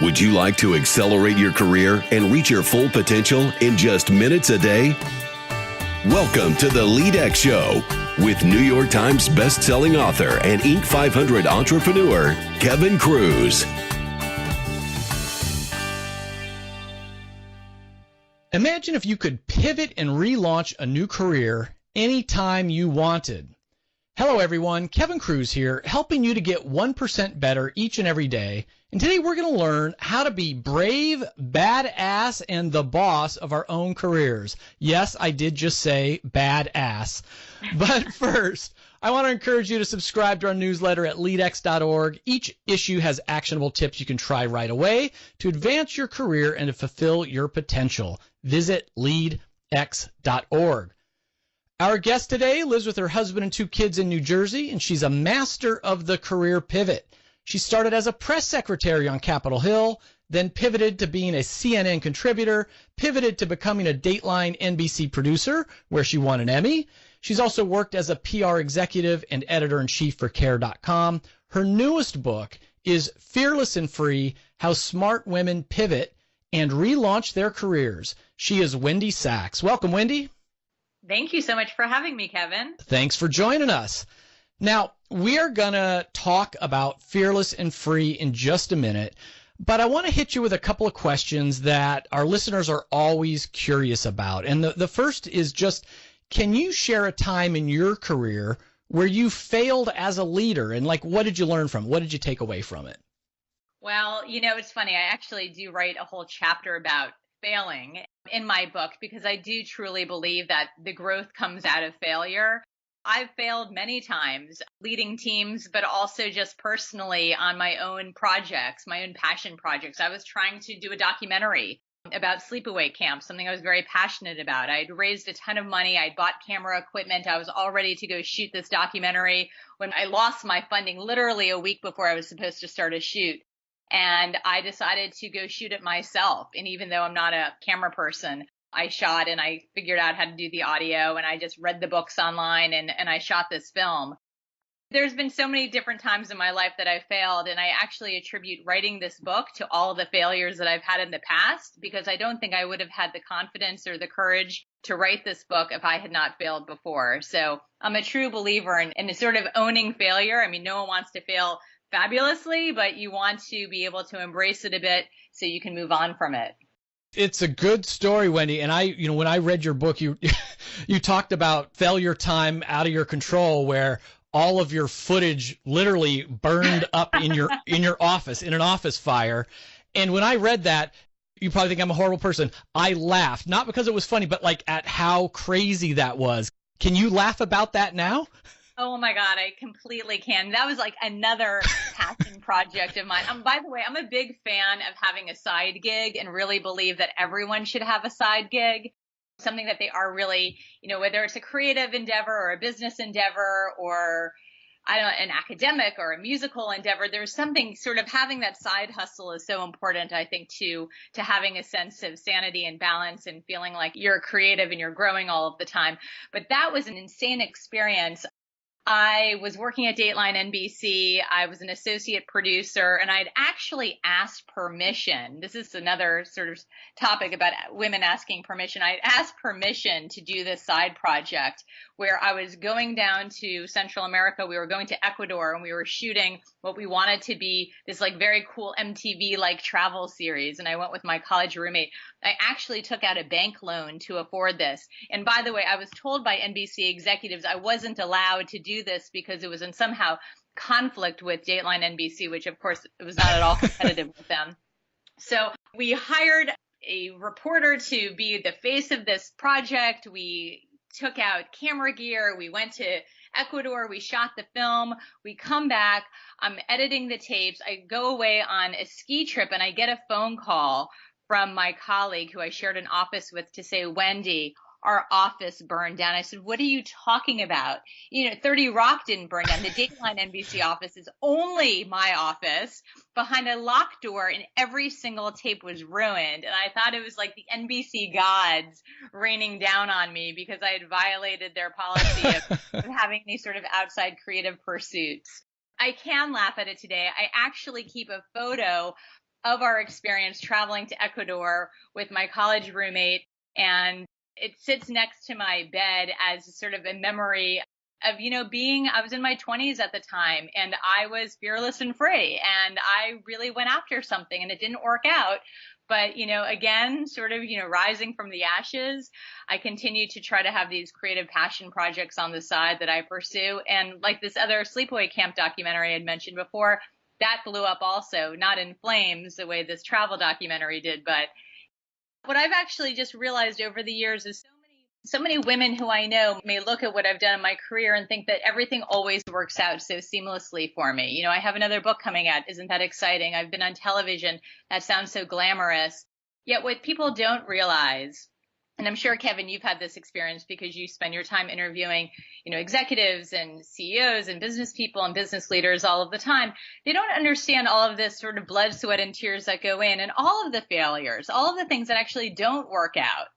Would you like to accelerate your career and reach your full potential in just minutes a day? Welcome to the LEADx Show with New York Times best-selling author and Inc. 500 entrepreneur, Kevin Kruse. Imagine if you could pivot and relaunch a new career anytime you wanted. Hello everyone, Kevin Kruse here, helping you to get 1% better each and every day. And today we're going to learn how to be brave, badass, and the boss of our own careers. Yes, I did just say badass. But first, I want to encourage you to subscribe to our newsletter at leadx.org. Each issue has actionable tips you can try right away to advance your career and to fulfill your potential. Visit leadx.org. Our guest today lives with her husband and 2 kids in New Jersey, and she's a master of the career pivot. She started as a press secretary on Capitol Hill, then pivoted to being a CNN contributor, pivoted to becoming a Dateline NBC producer, where she won an Emmy. She's also worked as a PR executive and editor-in-chief for Care.com. Her newest book is Fearless and Free: How Smart Women Pivot and Relaunch Their Careers. She is Wendy Sachs. Welcome, Wendy. Thank you so much for having me, Kevin. Thanks for joining us. Now, we are going to talk about Fearless and Free in just a minute, but I want to hit you with a couple of questions that our listeners are always curious about. And the first is just, can you share a time in your career where you failed as a leader? And what did you learn from it? What did you take away from it? Well, it's funny. I actually do write a whole chapter about failing in my book because I do truly believe that the growth comes out of failure. I've failed many times leading teams, but also just personally on my own projects, my own passion projects. I was trying to do a documentary about sleepaway camps, something I was very passionate about. I'd raised a ton of money. I'd bought camera equipment. I was all ready to go shoot this documentary when I lost my funding literally a week before I was supposed to start a shoot. And I decided to go shoot it myself. And even though I'm not a camera person, I shot and I figured out how to do the audio, and I just read the books online and I shot this film. There's been so many different times in my life that I failed, and I actually attribute writing this book to all the failures that I've had in the past, because I don't think I would have had the confidence or the courage to write this book if I had not failed before. So I'm a true believer in sort of owning failure. I mean, no one wants to fail fabulously, but you want to be able to embrace it a bit so you can move on from it. It's a good story, Wendy. And when I read your book, you talked about failure time out of your control, where all of your footage literally burned up in your office, in an office fire. And when I read that, you probably think I'm a horrible person. I laughed, not because it was funny, but at how crazy that was. Can you laugh about that now? Oh my God, I completely can. That was another passion project of mine. By the way, I'm a big fan of having a side gig and really believe that everyone should have a side gig, something that they are really, whether it's a creative endeavor or a business endeavor or an academic or a musical endeavor, there's something sort of having that side hustle is so important, I think, to having a sense of sanity and balance and feeling like you're creative and you're growing all of the time. But that was an insane experience. I was working at Dateline NBC. I was an associate producer, and I'd actually asked permission. This is another sort of topic about women asking permission. I'd asked permission to do this side project where I was going down to Central America. We were going to Ecuador, and we were shooting what we wanted to be this very cool MTV travel series. And I went with my college roommate. I actually took out a bank loan to afford this. And by the way, I was told by NBC executives I wasn't allowed to do this because it was in somehow conflict with Dateline NBC, which of course it was not at all competitive with them. So we hired a reporter to be the face of this project. We took out camera gear. We went to Ecuador. We shot the film. We come back. I'm editing the tapes. I go away on a ski trip and I get a phone call from my colleague who I shared an office with to say, Wendy, our office burned down. I said, what are you talking about? 30 Rock didn't burn down. The Dateline NBC office is only my office behind a locked door, and every single tape was ruined. And I thought it was like the NBC gods raining down on me because I had violated their policy of having these sort of outside creative pursuits. I can laugh at it today. I actually keep a photo of our experience traveling to Ecuador with my college roommate. And it sits next to my bed as sort of a memory of, I was in my 20s at the time, and I was fearless and free, and I really went after something, and it didn't work out. But, again, sort of, rising from the ashes, I continue to try to have these creative passion projects on the side that I pursue. And like this other sleepaway camp documentary I had mentioned before, that blew up also, not in flames the way this travel documentary did. But what I've actually just realized over the years is so many women who I know may look at what I've done in my career and think that everything always works out so seamlessly for me. I have another book coming out. Isn't that exciting? I've been on television. That sounds so glamorous. Yet what people don't realize, and I'm sure, Kevin, you've had this experience because you spend your time interviewing, executives and CEOs and business people and business leaders all of the time. They don't understand all of this sort of blood, sweat, and tears that go in, and all of the failures, all of the things that actually don't work out.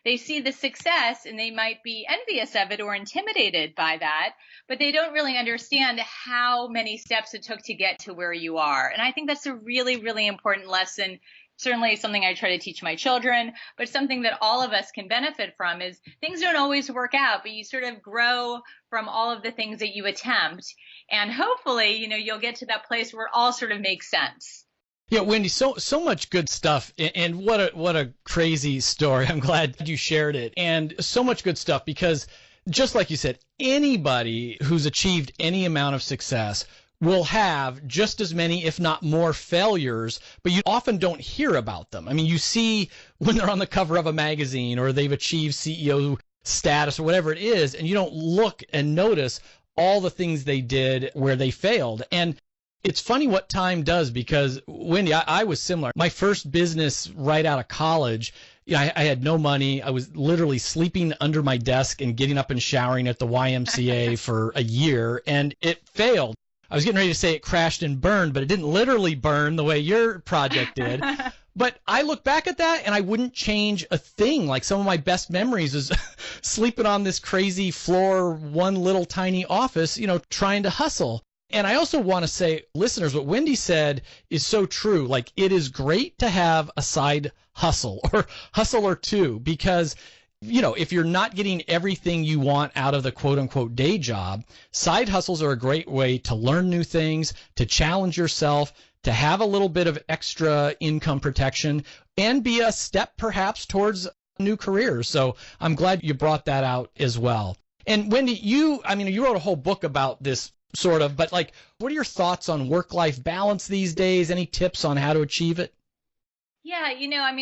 They see the success and they might be envious of it or intimidated by that, but they don't really understand how many steps it took to get to where you are. And I think that's a really, really important lesson. Certainly something I try to teach my children, but something that all of us can benefit from is things don't always work out, but you sort of grow from all of the things that you attempt. And hopefully, you'll get to that place where it all sort of makes sense. Yeah, Wendy, so much good stuff, and what a crazy story. I'm glad you shared it, and so much good stuff because, just like you said, anybody who's achieved any amount of success will have just as many, if not more, failures, but you often don't hear about them. I mean, you see when they're on the cover of a magazine or they've achieved CEO status or whatever it is, and you don't look and notice all the things they did where they failed. And it's funny what time does because, Wendy, I was similar. My first business right out of college, I had no money. I was literally sleeping under my desk and getting up and showering at the YMCA for a year, and it failed. I was getting ready to say it crashed and burned, but it didn't literally burn the way your project did. But I look back at that and I wouldn't change a thing. Like some of my best memories is sleeping on this crazy floor, one little tiny office, trying to hustle. And I also want to say, listeners, what Wendy said is so true. Like, it is great to have a side hustle or two because, if you're not getting everything you want out of the quote unquote day job, side hustles are a great way to learn new things, to challenge yourself, to have a little bit of extra income protection, and be a step perhaps towards a new career. So I'm glad you brought that out as well. And Wendy, you wrote a whole book about this sort of, but what are your thoughts on work-life balance these days? Any tips on how to achieve it? Yeah,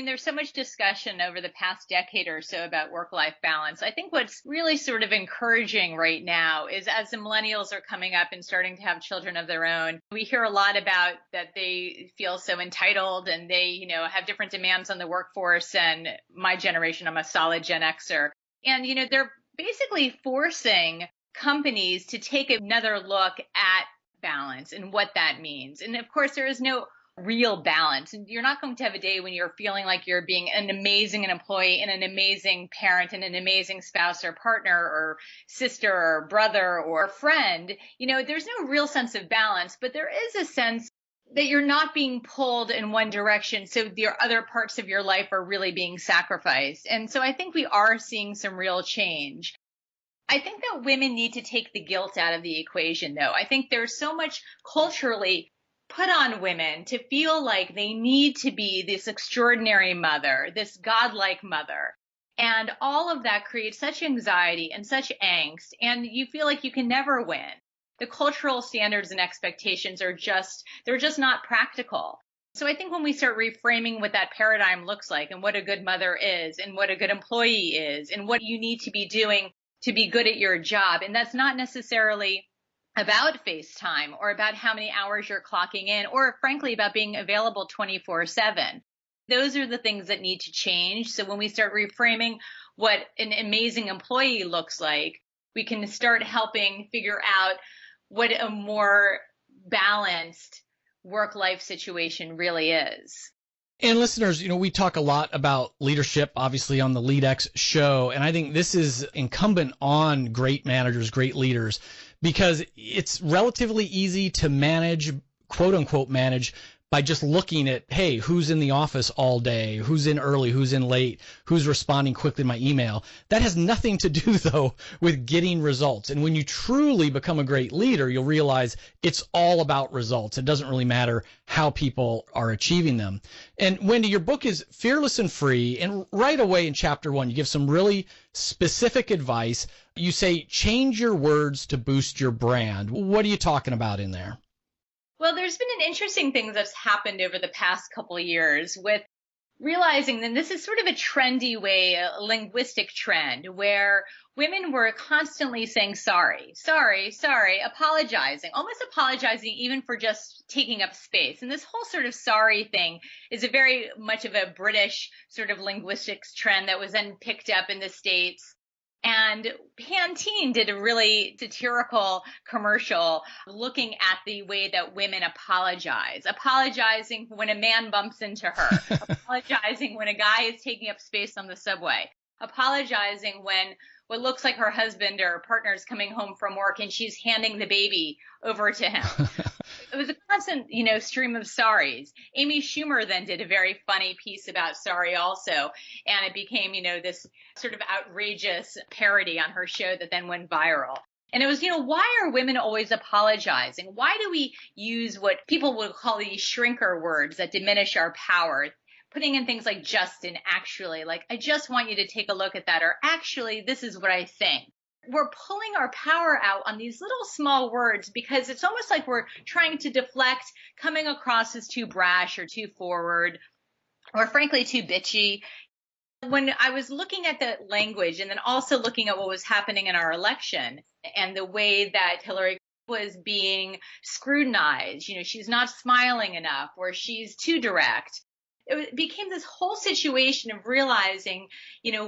there's so much discussion over the past decade or so about work-life balance. I think what's really sort of encouraging right now is as the millennials are coming up and starting to have children of their own, we hear a lot about that they feel so entitled and they, have different demands on the workforce. And my generation, I'm a solid Gen Xer. And, they're basically forcing companies to take another look at balance and what that means. And of course, there is no real balance. And you're not going to have a day when you're feeling like you're being an amazing employee and an amazing parent and an amazing spouse or partner or sister or brother or friend. There's no real sense of balance, but there is a sense that you're not being pulled in one direction. So the other parts of your life are really being sacrificed. And so I think we are seeing some real change. I think that women need to take the guilt out of the equation, though. I think there's so much culturally put on women to feel like they need to be this extraordinary mother, this godlike mother. And all of that creates such anxiety and such angst, and you feel like you can never win. The cultural standards and expectations they're just not practical. So I think when we start reframing what that paradigm looks like and what a good mother is and what a good employee is and what you need to be doing to be good at your job. And that's not necessarily about FaceTime or about how many hours you're clocking in or frankly about being available 24/7. Those are the things that need to change. So when we start reframing what an amazing employee looks like, we can start helping figure out what a more balanced work-life situation really is. And listeners, we talk a lot about leadership, obviously, on the LEADx show. And I think this is incumbent on great managers, great leaders, because it's relatively easy to manage, quote unquote, manage by just looking at, hey, who's in the office all day, who's in early, who's in late, who's responding quickly to my email. That has nothing to do, though, with getting results. And when you truly become a great leader, you'll realize it's all about results. It doesn't really matter how people are achieving them. And Wendy, your book is Fearless and Free. And right away in chapter 1, you give some really specific advice. You say, change your words to boost your brand. What are you talking about in there? Well, there's been an interesting thing that's happened over the past couple of years with realizing that this is sort of a trendy way, a linguistic trend, where women were constantly saying sorry, apologizing, almost apologizing even for just taking up space. And this whole sort of sorry thing is a very much of a British sort of linguistics trend that was then picked up in the States. And Pantene did a really satirical commercial looking at the way that women apologize, apologizing when a man bumps into her, apologizing when a guy is taking up space on the subway, apologizing when what looks like her husband or partner is coming home from work and she's handing the baby over to him. It was a constant, stream of sorries. Amy Schumer then did a very funny piece about sorry also, and it became, this sort of outrageous parody on her show that then went viral. And it was, why are women always apologizing? Why do we use what people would call these shrinker words that diminish our power? Putting in things like just and actually, like, I just want you to take a look at that, or actually, this is what I think. We're pulling our power out on these little small words because it's almost like we're trying to deflect, coming across as too brash or too forward, or frankly, too bitchy. When I was looking at the language and then also looking at what was happening in our election and the way that Hillary was being scrutinized, she's not smiling enough, or she's too direct. It became this whole situation of realizing,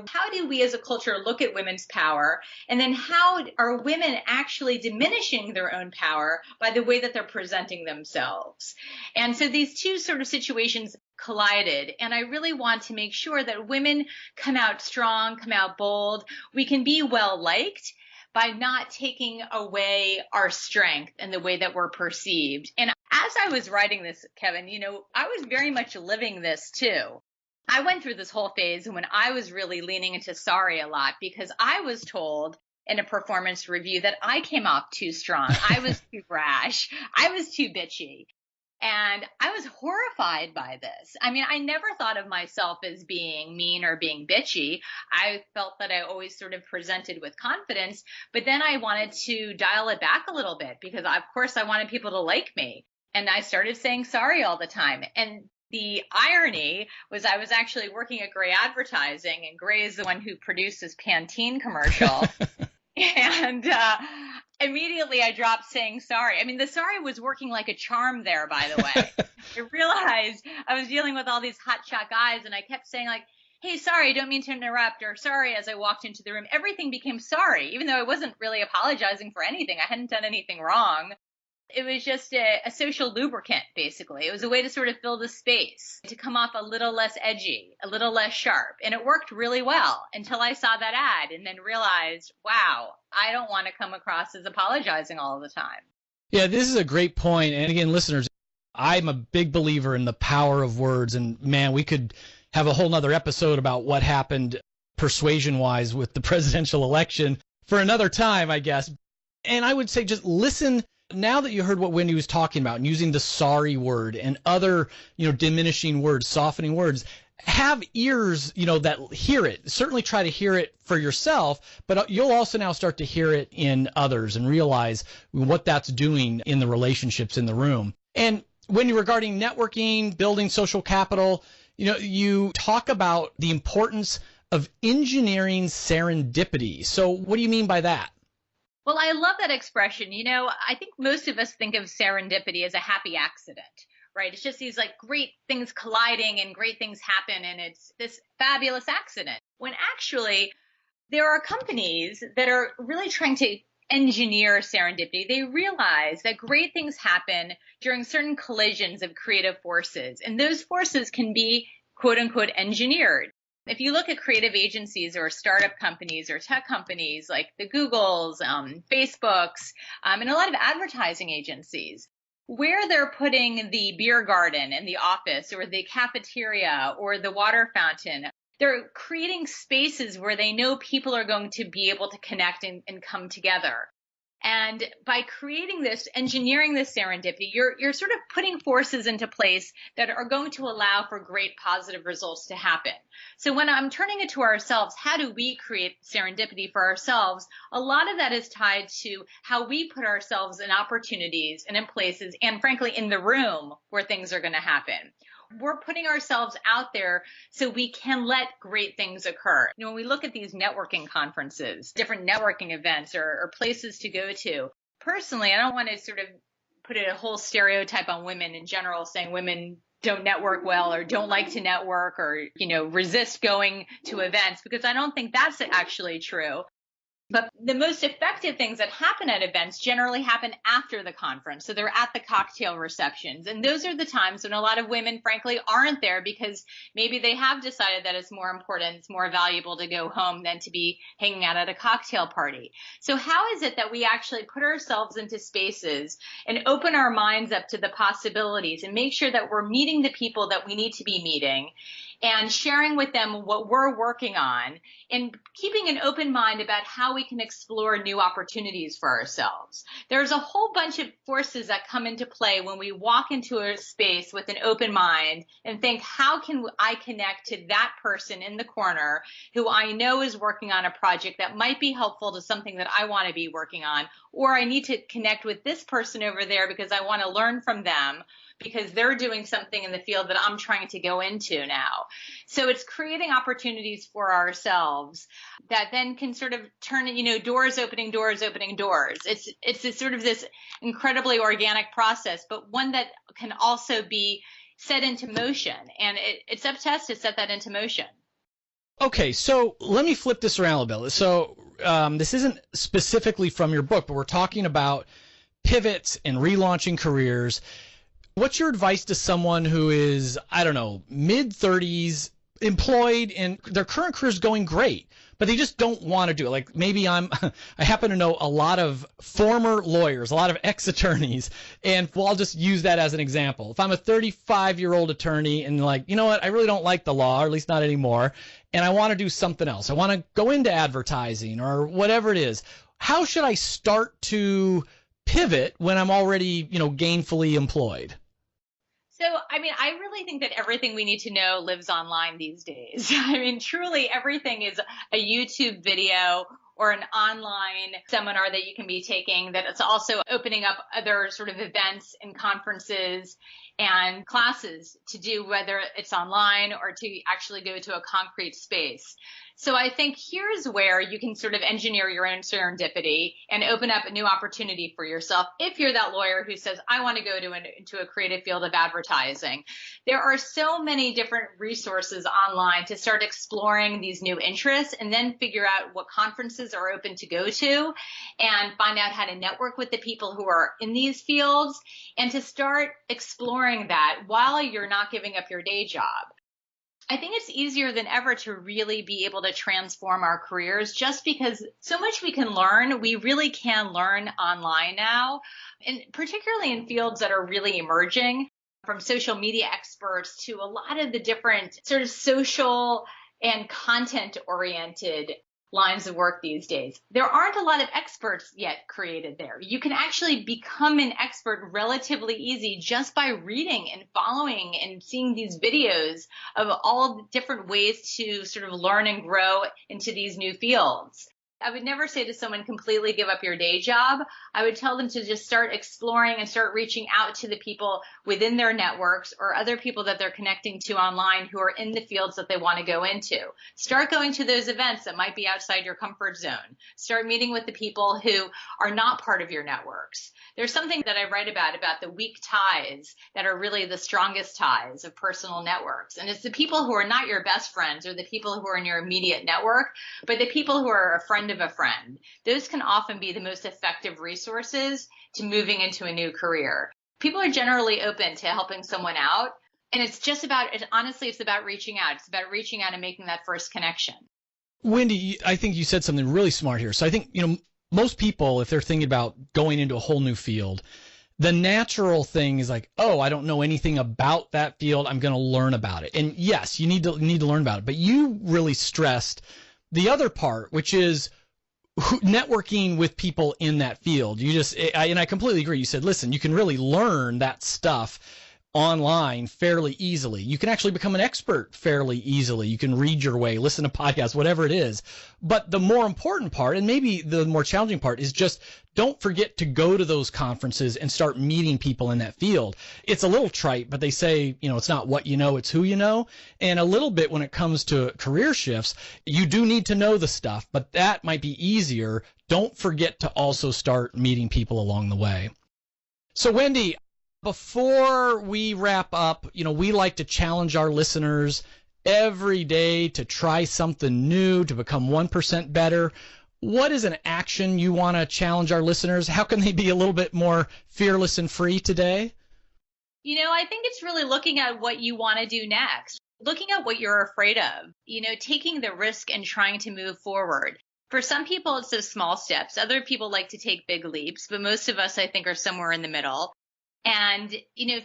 how do we as a culture look at women's power? And then how are women actually diminishing their own power by the way that they're presenting themselves? And so these two sort of situations collided. And I really want to make sure that women come out strong, come out bold. We can be well liked by not taking away our strength and the way that we're perceived. And as I was writing this, Kevin, I was very much living this too. I went through this whole phase when I was really leaning into sorry a lot because I was told in a performance review that I came off too strong. I was too brash. I was too bitchy. And I was horrified by this. I mean, I never thought of myself as being mean or being bitchy. I felt that I always sort of presented with confidence, but then I wanted to dial it back a little bit because, of course, I wanted people to like me. And I started saying sorry all the time. And the irony was I was actually working at Gray Advertising, and Gray is the one who produced this Pantene commercial. And immediately I dropped saying sorry. I mean, the sorry was working like a charm there, by the way. I realized I was dealing with all these hotshot guys, and I kept saying like, hey, sorry, I don't mean to interrupt, or sorry as I walked into the room. Everything became sorry, even though I wasn't really apologizing for anything. I hadn't done anything wrong. It was just a social lubricant, basically. It was a way to sort of fill the space, to come off a little less edgy, a little less sharp. And it worked really well until I saw that ad and then realized, wow, I don't want to come across as apologizing all the time. Yeah, this is a great point. And again, listeners, I'm a big believer in the power of words. And man, we could have a whole nother episode about what happened persuasion-wise with the presidential election for another time, I guess. And I would say just listen. Now that you heard what Wendy was talking about and using the sorry word and other, diminishing words, softening words, have ears, that hear it. Certainly try to hear it for yourself, but you'll also now start to hear it in others and realize what that's doing in the relationships in the room. And Wendy, regarding networking, building social capital, you talk about the importance of engineering serendipity. So what do you mean by that? Well, I love that expression. I think most of us think of serendipity as a happy accident, right? It's just these like great things colliding and great things happen, and it's this fabulous accident. When actually there are companies that are really trying to engineer serendipity. They realize that great things happen during certain collisions of creative forces, and those forces can be quote unquote engineered. If you look at creative agencies or startup companies or tech companies like the Googles, Facebooks, and a lot of advertising agencies, where they're putting the beer garden in the office or the cafeteria or the water fountain. They're creating spaces where they know people are going to be able to connect and come together. And by creating this, engineering this serendipity, you're sort of putting forces into place that are going to allow for great positive results to happen. So when I'm turning it to ourselves, how do we create serendipity for ourselves? A lot of that is tied to how we put ourselves in opportunities and in places and frankly in the room where things are going to happen. We're putting ourselves out there so we can let great things occur. When we look at these networking conferences, different networking events or places to go to, personally, I don't want to sort of put a whole stereotype on women in general, saying women don't network well or don't like to network or, resist going to events, because I don't think that's actually true. But the most effective things that happen at events generally happen after the conference. So they're at the cocktail receptions. And those are the times when a lot of women, frankly, aren't there because maybe they have decided that it's more important, it's more valuable to go home than to be hanging out at a cocktail party. So how is it that we actually put ourselves into spaces and open our minds up to the possibilities and make sure that we're meeting the people that we need to be meeting and sharing with them what we're working on and keeping an open mind about how we can explore new opportunities for ourselves. There's a whole bunch of forces that come into play when we walk into a space with an open mind and think, how can I connect to that person in the corner who I know is working on a project that might be helpful to something that I want to be working on, or I need to connect with this person over there because I want to learn from them, because they're doing something in the field that I'm trying to go into now. So it's creating opportunities for ourselves that then can sort of turn, doors opening doors. It's this sort of this incredibly organic process, but one that can also be set into motion. And it's up to us to set that into motion. Okay, so let me flip this around a little bit. So this isn't specifically from your book, but we're talking about pivots and relaunching careers. What's your advice to someone who is, mid-30s, employed, and their current career is going great, but they just don't want to do it? Like maybe I happen to know a lot of former lawyers, a lot of ex-attorneys, and I'll just use that as an example. If I'm a 35-year-old attorney and I really don't like the law, or at least not anymore, and I want to do something else. I want to go into advertising or whatever it is. How should I start to pivot when I'm already, gainfully employed? So, I really think that everything we need to know lives online these days. Truly everything is a YouTube video or an online seminar that you can be taking, that it's also opening up other sort of events and conferences and classes to do, whether it's online or to actually go to a concrete space. So I think here's where you can sort of engineer your own serendipity and open up a new opportunity for yourself. If you're that lawyer who says, I want to go into a creative field of advertising, there are so many different resources online to start exploring these new interests and then figure out what conferences are open to go to and find out how to network with the people who are in these fields and to start exploring that while you're not giving up your day job. I think it's easier than ever to really be able to transform our careers just because so much we can learn. We really can learn online now, and particularly in fields that are really emerging, from social media experts to a lot of the different sort of social and content-oriented lines of work these days. There aren't a lot of experts yet created there. You can actually become an expert relatively easy just by reading and following and seeing these videos of all the different ways to sort of learn and grow into these new fields. I would never say to someone, completely give up your day job. I would tell them to just start exploring and start reaching out to the people within their networks or other people that they're connecting to online who are in the fields that they want to go into. Start going to those events that might be outside your comfort zone. Start meeting with the people who are not part of your networks. There's something that I write about the weak ties that are really the strongest ties of personal networks. And it's the people who are not your best friends or the people who are in your immediate network, but the people who are a friend of a friend. Those can often be the most effective resources to moving into a new career. People are generally open to helping someone out. And it's just about, honestly, it's about reaching out. It's about reaching out and making that first connection. Wendy, I think you said something really smart here. So I think, most people, if they're thinking about going into a whole new field, the natural thing is like, oh, I don't know anything about that field. I'm going to learn about it. And yes, you need to learn about it. But you really stressed the other part, which is networking with people in that field. And I completely agree. You said, listen, you can really learn that stuff online fairly easily. You can actually become an expert fairly easily. You can read your way, listen to podcasts, whatever it is. But the more important part, and maybe the more challenging part, is just don't forget to go to those conferences and start meeting people in that field. It's a little trite, but they say, it's not what you know, it's who you know. And a little bit when it comes to career shifts, you do need to know the stuff, but that might be easier. Don't forget to also start meeting people along the way. So Wendy, before we wrap up, we like to challenge our listeners every day to try something new, to become 1% better. What is an action you want to challenge our listeners? How can they be a little bit more fearless and free today? I think it's really looking at what you want to do next, looking at what you're afraid of, taking the risk and trying to move forward. For some people, it's those small steps. Other people like to take big leaps, but most of us, I think, are somewhere in the middle. And,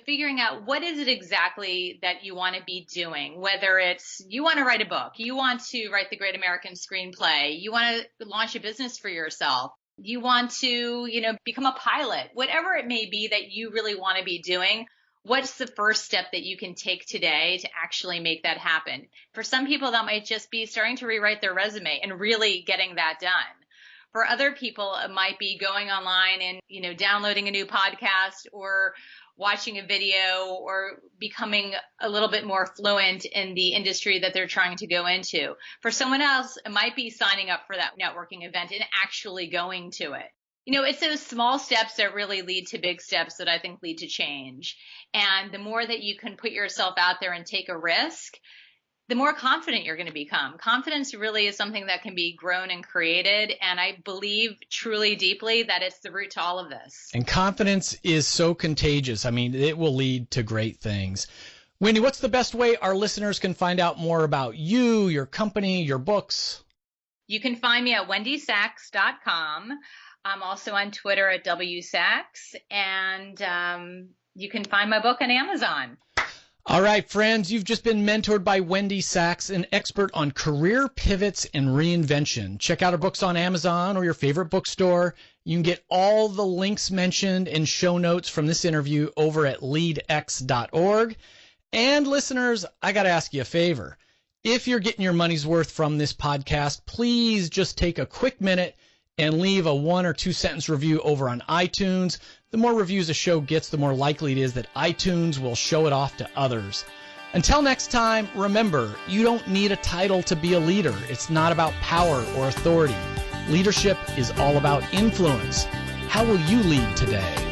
figuring out what is it exactly that you want to be doing, whether it's you want to write a book, you want to write the Great American Screenplay, you want to launch a business for yourself, you want to, become a pilot, whatever it may be that you really want to be doing. What's the first step that you can take today to actually make that happen? For some people, that might just be starting to rewrite their resume and really getting that done. For other people, it might be going online and, downloading a new podcast or watching a video or becoming a little bit more fluent in the industry that they're trying to go into. For someone else, it might be signing up for that networking event and actually going to it. It's those small steps that really lead to big steps that I think lead to change. And the more that you can put yourself out there and take a risk, the more confident you're going to become. Confidence really is something that can be grown and created. And I believe truly deeply that it's the root to all of this. And confidence is so contagious. I mean, it will lead to great things. Wendy, what's the best way our listeners can find out more about you, your company, your books? You can find me at wendysachs.com. I'm also on Twitter at WSachs. And you can find my book on Amazon. All right, friends, you've just been mentored by Wendy Sachs, an expert on career pivots and reinvention. Check out her books on Amazon or your favorite bookstore. You can get all the links mentioned and show notes from this interview over at LEADx.org. And listeners, I got to ask you a favor. If you're getting your money's worth from this podcast, please just take a quick minute and leave a 1 or 2 sentence review over on iTunes. The more reviews a show gets, the more likely it is that iTunes will show it off to others. Until next time, remember, you don't need a title to be a leader. It's not about power or authority. Leadership is all about influence. How will you lead today?